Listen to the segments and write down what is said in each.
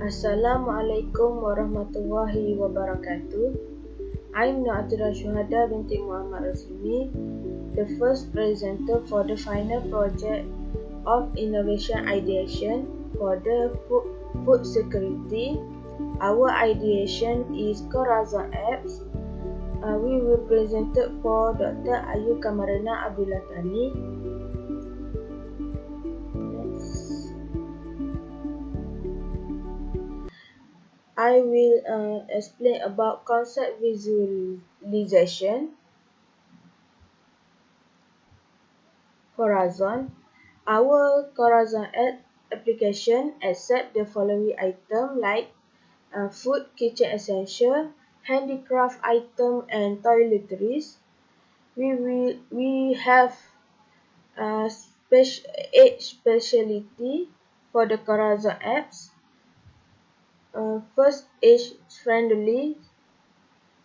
Assalamualaikum warahmatullahi wabarakatuh. I'm Naatira Shuhada binti Muhammad Rasimi, the first presenter for the final project of Innovation Ideation for the food security. Our ideation is Corazon apps. We will present it for Dr. Ayu Kamarana Abdullah Tani. I will explain about concept visualization. Corazon. Our Corazon application accept the following item like food, kitchen essential, handicraft item, and toiletries. We have eight specialty for the Corazon apps. First, age friendly.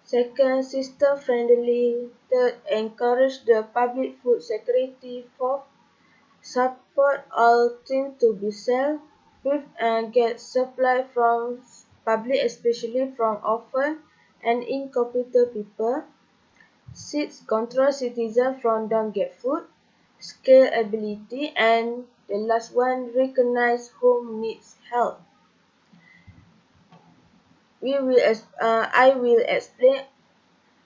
Second, system friendly. Third, encourage the public food security. Fourth, support all teams to be safe. Fifth, get supply from public, especially from orphan and incompetent people. Sixth, control citizens from don't get food. Scalability, and the last one, recognize whom needs help. I will explain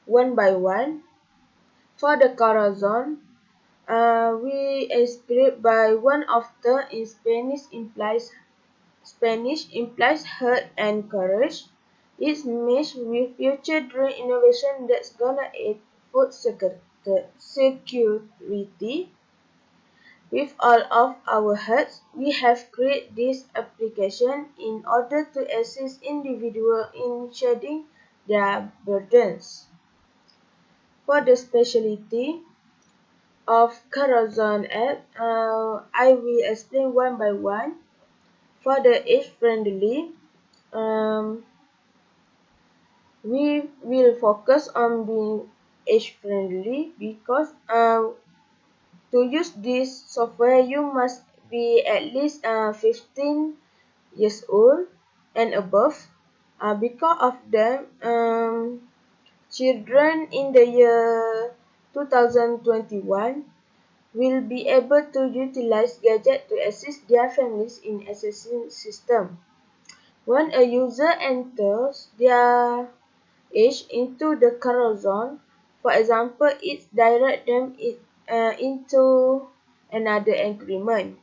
one by one. For the Corazon, we explain by one of the in Spanish implies hurt and courage. It's meshed with future dream innovation that's gonna aid food security. With all of our hearts, we have created this application in order to assist individuals in shedding their burdens. For the specialty of Corazon app, I will explain one by one. For the age-friendly, we will focus on being age-friendly because to use this software, you must be at least 15 years old and above. Because of them, children in the year 2021 will be able to utilize gadgets to assist their families in accessing system. When a user enters their age into the Corazon, for example, it directs them into another agreement.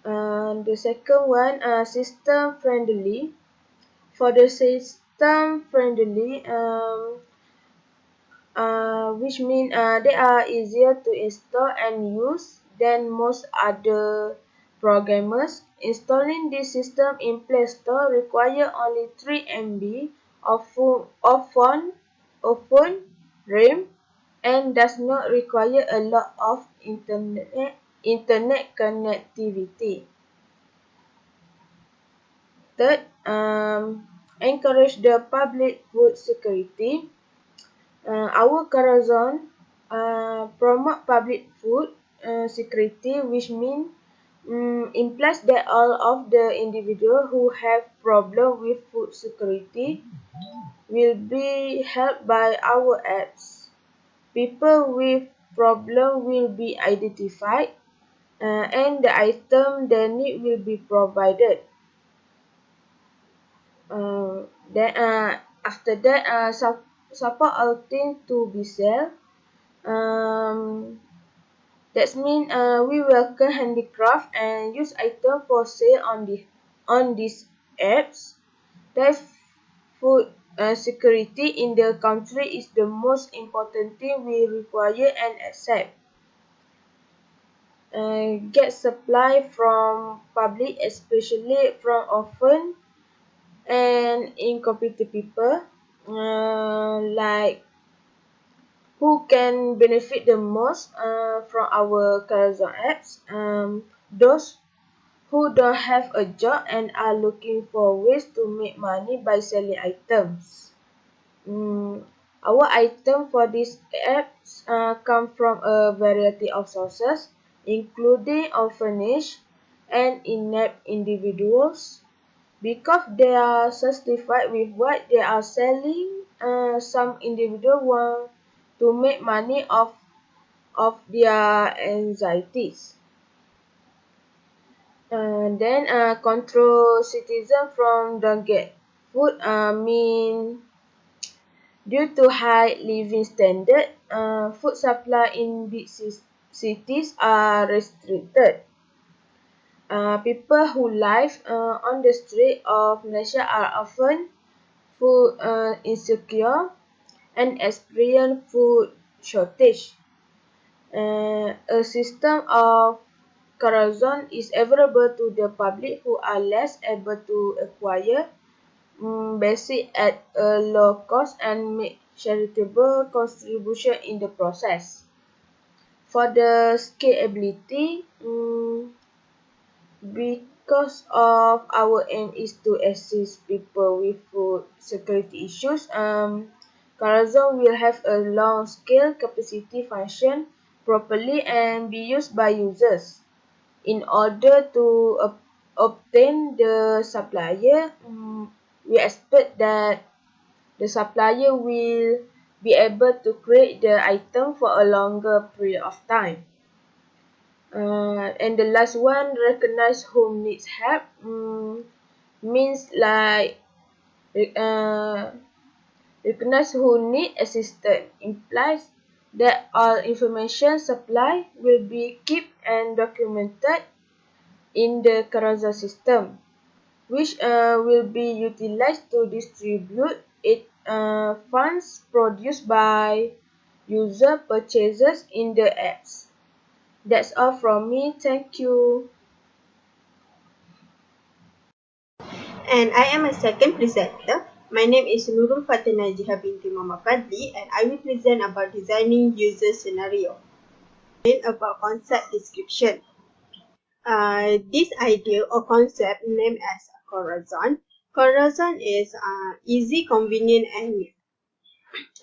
The second one, system friendly. For the system friendly, which means they are easier to install and use than most other programmers. Installing this system in Play Store requires only 3 MB of phone RAM and does not require a lot of internet connectivity. Third, encourage the public food security. Our Corazon promote public food security, which means implies that all of the individuals who have problem with food security will be helped by our apps. People with problem will be identified and the item they need will be provided. After that, support our team to be safe. That means we welcome handicraft and use item for sale on these apps. That food security in the country is the most important thing we require and accept. Get supply from public, especially from orphan and incompetent people, like who can benefit the most from our Corazon apps. Those who don't have a job and are looking for ways to make money by selling items. Our item for these apps come from a variety of sources, including orphanage and inept individuals, because they are satisfied with what they are selling. Some individuals want to make money off their anxieties. Then control citizens from don't get food mean due to high living standard, food supply in big cities are restricted. People who live on the street of Malaysia are often food insecure and experience food shortage. A system of carousel is available to the public who are less able to acquire basic at a low cost and make charitable contribution in the process. For the scalability, because of our aim is to assist people with food security issues, Carousel will have a long scale capacity function properly and be used by users. In order to obtain the supplier, we expect that the supplier will be able to create the item for a longer period of time. And the last one, recognize who needs help, means like uh, recognize who need assistance implies that all information supplied will be kept and documented in the carousel system, which will be utilized to distribute it funds produced by user purchases in the apps. That's all from me. Thank you. And I am a second presenter. My name is Nurul Fatana Jiha binti Mama Fadli, and I will present about designing user scenario. Then about concept description. This idea or concept named as Corazon. Corazon is easy, convenient, and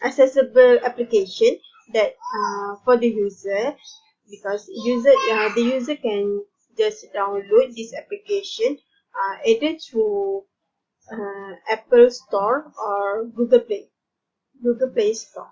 accessible application that for the user, because the user can just download this application either through Apple Store or Google Play Store.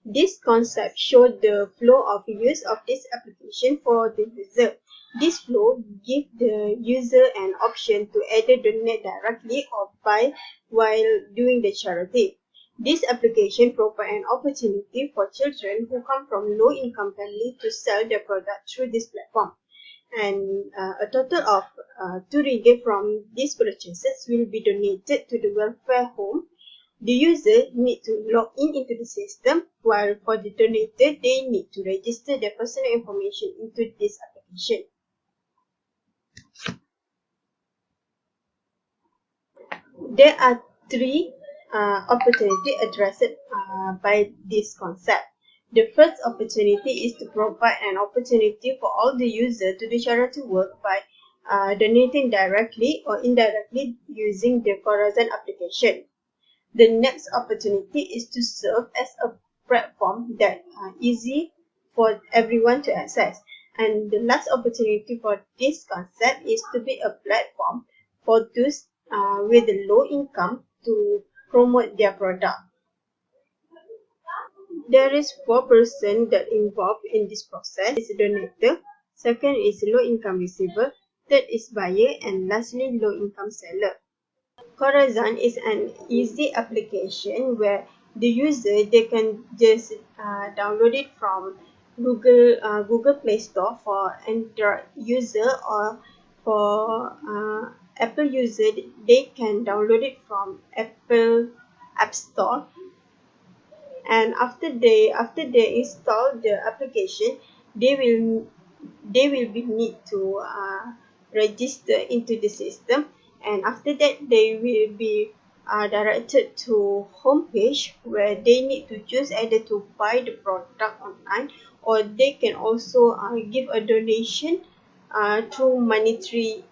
This concept showed the flow of use of this application for the user. This flow gives the user an option to either donate directly or buy while doing the charity. This application provides an opportunity for children who come from low-income families to sell their product through this platform. And a total of 2 ringgit from these purchases will be donated to the welfare home. The user need to log in into the system, while for the donator, they need to register their personal information into this application. There are three opportunities addressed by this concept. The first opportunity is to provide an opportunity for all the users to do charity work by donating directly or indirectly using the Corazon application. The next opportunity is to serve as a platform that easy for everyone to access. And the last opportunity for this concept is to be a platform for those with a low income to promote their product. There is 4% that involved in this process. Is donator, second is low income receiver, third is buyer, and lastly low income seller. Corazon is an easy application where the user they can just download it from Google Play Store for Android user, or for Apple user they can download it from Apple App Store. And after they install the application, they will they will be need to register into the system, and after that they will be directed to homepage where they need to choose either to buy the product online, or they can also give a donation through monetary.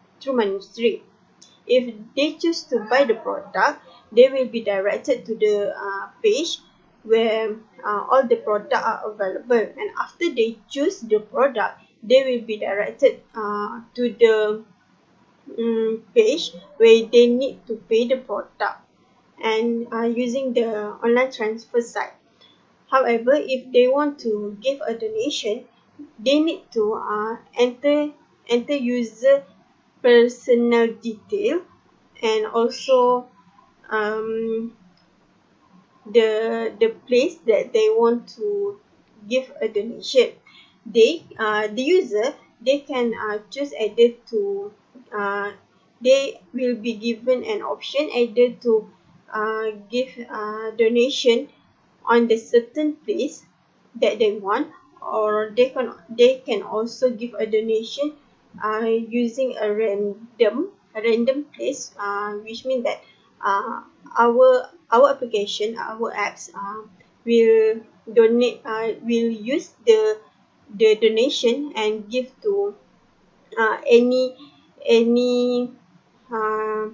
If they choose to buy the product, they will be directed to the page where all the products are available, and after they choose the product, they will be directed to the page where they need to pay the product and using the online transfer site. However, if they want to give a donation, they need to enter user personal detail and also um, the place that they want to give a donation. The user, they can choose either to uh, they will be given an option either to give donation on the certain place that they want, or they can also give a donation using a random place, which means that our application, our apps will use the donation and give to any uh,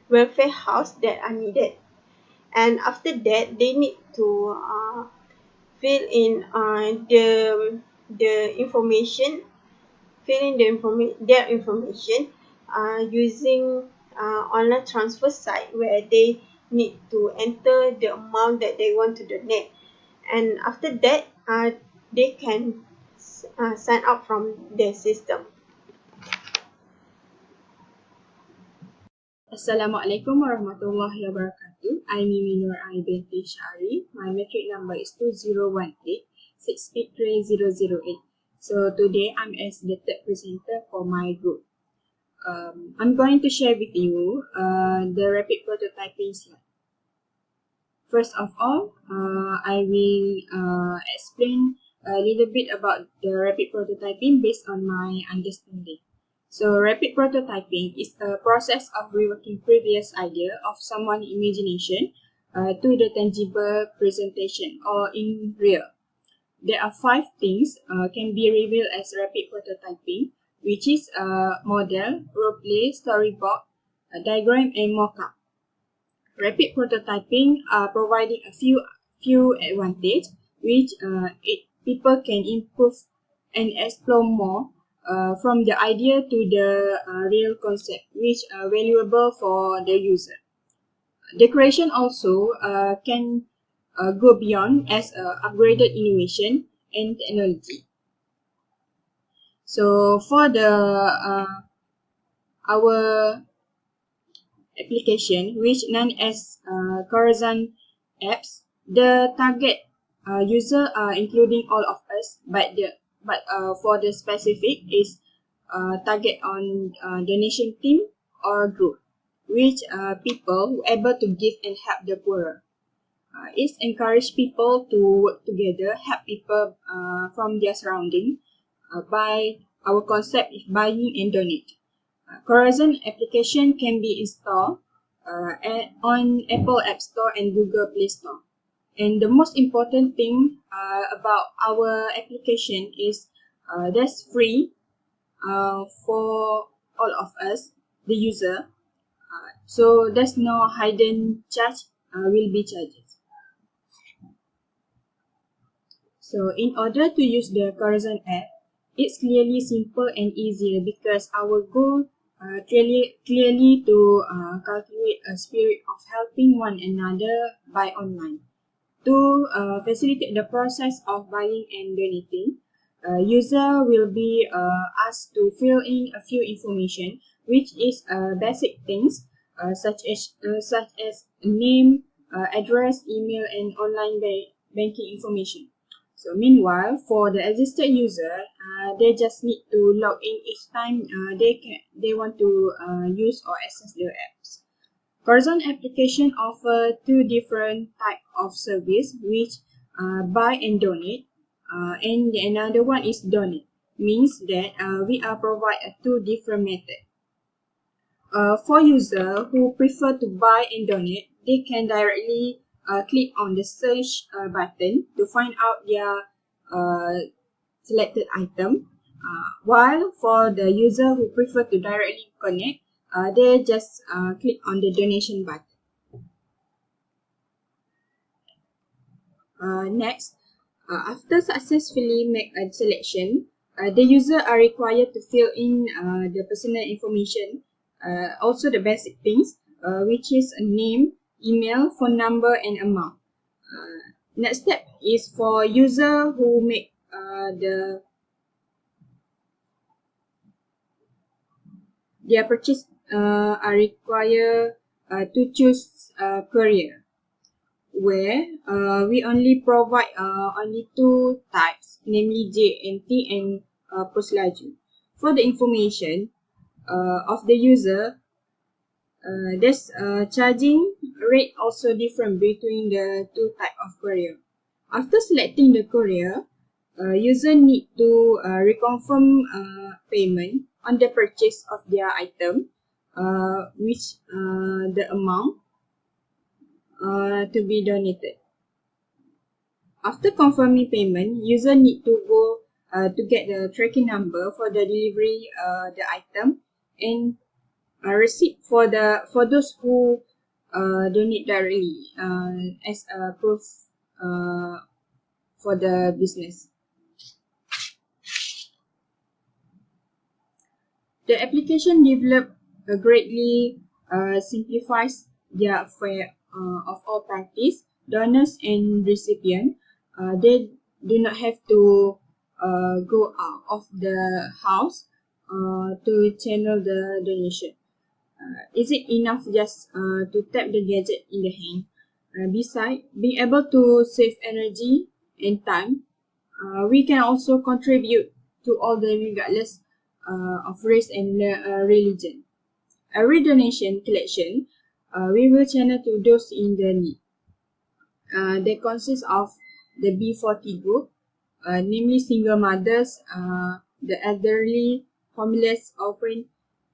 welfare house that are needed. And after that, they need to fill in the information fill in their information using online transfer site where they need to enter the amount that they want to donate. And after that, they can sign up from the system. Assalamualaikum warahmatullahi wabarakatuh. I'm Mimi Nur I binti Syari. My matric number is 2018-683-008. So today I'm as the third presenter for my group. I'm going to share with you the rapid prototyping slide. First of all, I will explain a little bit about the rapid prototyping based on my understanding. So, rapid prototyping is a process of reworking previous idea of someone's imagination to the tangible presentation or in real. There are 5 things can be revealed as rapid prototyping, which is model, roleplay, storyboard, diagram, and mockup. Rapid prototyping are providing a few advantages, which people can improve and explore more from the idea to the real concept, which are valuable for the user. Decoration also can go beyond as upgraded innovation and technology. So for the our application, which known as Corazon apps, the target user are including all of us, but for the specific is target on donation team or group, which people who able to give and help the poorer. It encourage people to work together, help people from their surrounding by our concept is buying and donate. Corazon application can be installed on Apple App Store and Google Play Store. And the most important thing about our application is that's free for all of us, the user. So there's no hidden charge will be charged. So in order to use the Corazon app, it's clearly simple and easier because our goal clearly to cultivate a spirit of helping one another by online. To facilitate the process of buying and donating, user will be asked to fill in a few information, which is basic things such as name, address, email, and online banking information. So meanwhile, for the existing user, they just need to log in each time they want to use or access their apps. Corazon application offer 2 different type of service, which buy and donate, and another one is donate. Means that we are provide 2 different method. For user who prefer to buy and donate, they can directly click on the search button to find out their selected item. While for the user who prefer to directly connect, they just click on the donation button. Next, after successfully make a selection, the user are required to fill in the personal information also the basic things, which is a name, email, phone number, and amount. Next step is for user who make their purchase are required to choose courier, where we only provide only two types, namely JNT and post laju. For the information of the user, there's charging rate also different between the two type of courier. After selecting the courier, user need to reconfirm payment on the purchase of their item, which the amount to be donated. After confirming payment, user need to go to get the tracking number for the delivery the item, and receipt for those who donate directly as a proof for the business. The application developed greatly simplifies the affair of all parties, donors and recipient. They do not have to go out of the house to channel the donation. Is it enough just to tap the gadget in the hand? Besides being able to save energy and time, we can also contribute to all the regardless of race and religion. Every donation collection, we will channel to those in the need. They consist of the B40 group, namely single mothers, the elderly, homeless, orphan,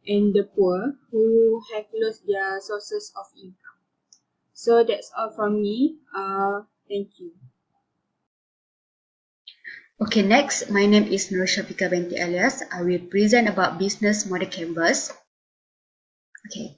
and the poor who have lost their sources of income. So that's all from me. Thank you. Okay, next, my name is Nur Shafika Binti Alias. I will present about business model canvas. Okay,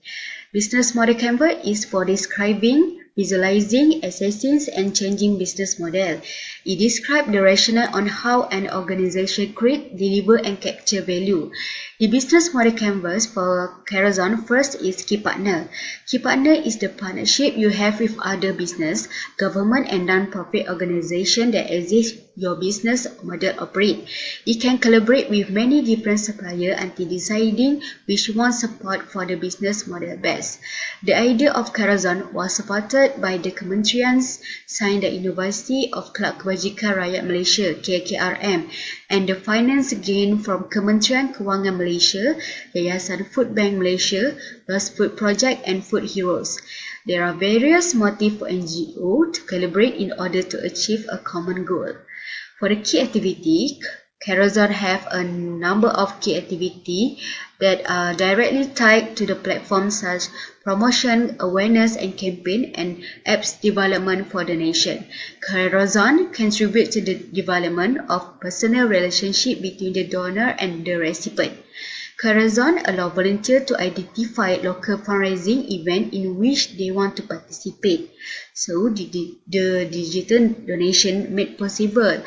business model canvas is for describing, visualizing, assessing, and changing business model. It describes the rationale on how an organization create, deliver, and capture value. The business model canvas for Carazon first is key partner. Key partner is the partnership you have with other business, government, and non-profit organization that exist your business model operate. It can collaborate with many different suppliers until deciding which one support for the business model best. The idea of Carazon was supported by the Kementerian Sains dan Inovasi of Kelab Kebajikan Rakyat Malaysia (KKRM) and the finance gained from Kementerian Kewangan Malaysia, Yayasan Food Bank Malaysia, Lost Food Project, and Food Heroes. There are various motives for NGO to collaborate in order to achieve a common goal. For the key activity, Carazon have a number of key activities that are directly tied to the platform, such promotion, awareness and campaign, and apps development for the nation. Carazon contributes to the development of personal relationship between the donor and the recipient. Carazon allows volunteers to identify local fundraising events in which they want to participate. So the digital donation made possible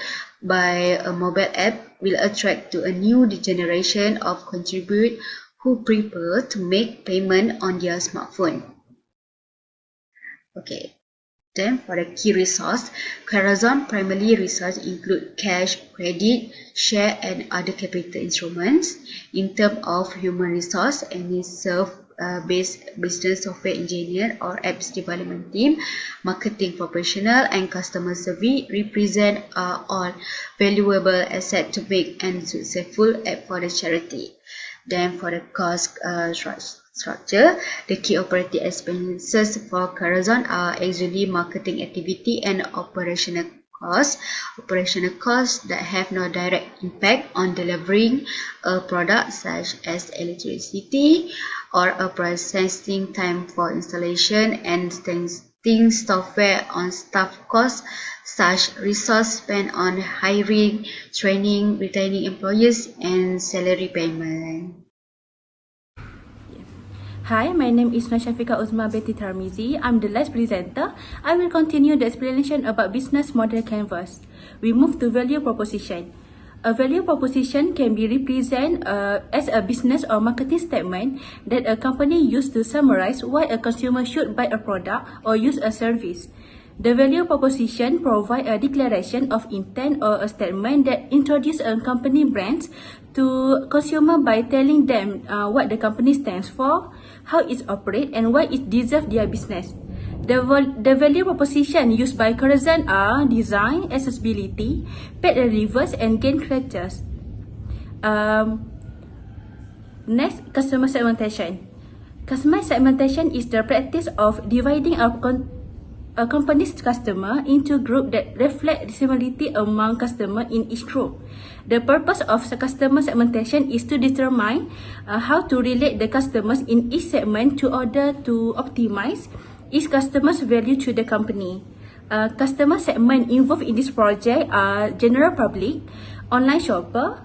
by a mobile app will attract to a new generation of contributors who prefer to make payment on their smartphone. Okay. Then for the key resource, Carazon primary resource include cash, credit, share and other capital instruments. In terms of human resource, any serve-based business software engineer or apps development team, marketing professional and customer service represent all valuable assets to make and successful app for the charity. Then for the cost structure, the key operating expenses for Carazon are actually marketing activity and operational costs. Operational costs that have no direct impact on delivering a product, such as electricity or a processing time for installation and testing software. On staff costs, such resource spent on hiring, training, retaining employees, and salary payment. Hi, my name is Nashafika Uzma Betty Tarmizi. I'm the last presenter. I will continue the explanation about business model canvas. We move to value proposition. A value proposition can be represented as a business or marketing statement that a company uses to summarize why a consumer should buy a product or use a service. The value proposition provides a declaration of intent or a statement that introduces a company brand to consumer by telling them what the company stands for, how it operates, and why it deserves their business. The value proposition used by Corazon are design, accessibility, pet relevance, and gain factors. Next, customer segmentation. Customer segmentation is the practice of dividing a company's customer into groups that reflect similarity among customers in each group. The purpose of customer segmentation is to determine how to relate the customers in each segment in order to optimize each customer's value to the company. Customer segment involved in this project are general public, online shopper,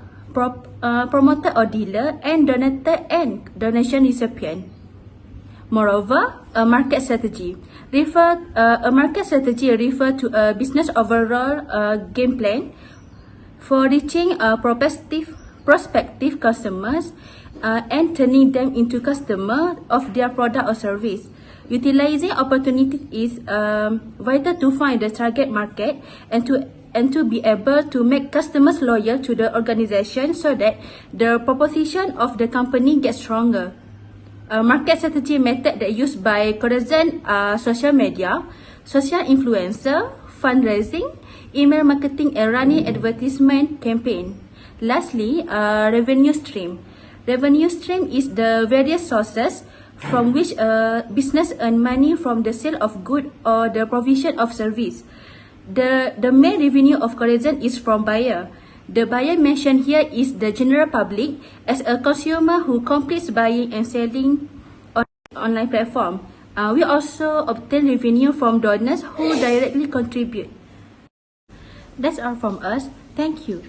promoter or dealer, and donator and donation recipient. Moreover, a market strategy. A market strategy refers to a business overall game plan for reaching prospective customers and turning them into customers of their product or service. Utilizing opportunities is vital to find the target market and to be able to make customers loyal to the organization so that the proposition of the company gets stronger. A market strategy method that used by Corazon are social media, social influencer, fundraising, email marketing, and running advertisement campaign. Lastly, revenue stream. Revenue stream is the various sources from which a business earns money from the sale of goods or the provision of service. The main revenue of Corazon is from buyer. The buyer mentioned here is the general public as a consumer who completes buying and selling on online platform. We also obtain revenue from donors who directly contribute. That's all from us. Thank you.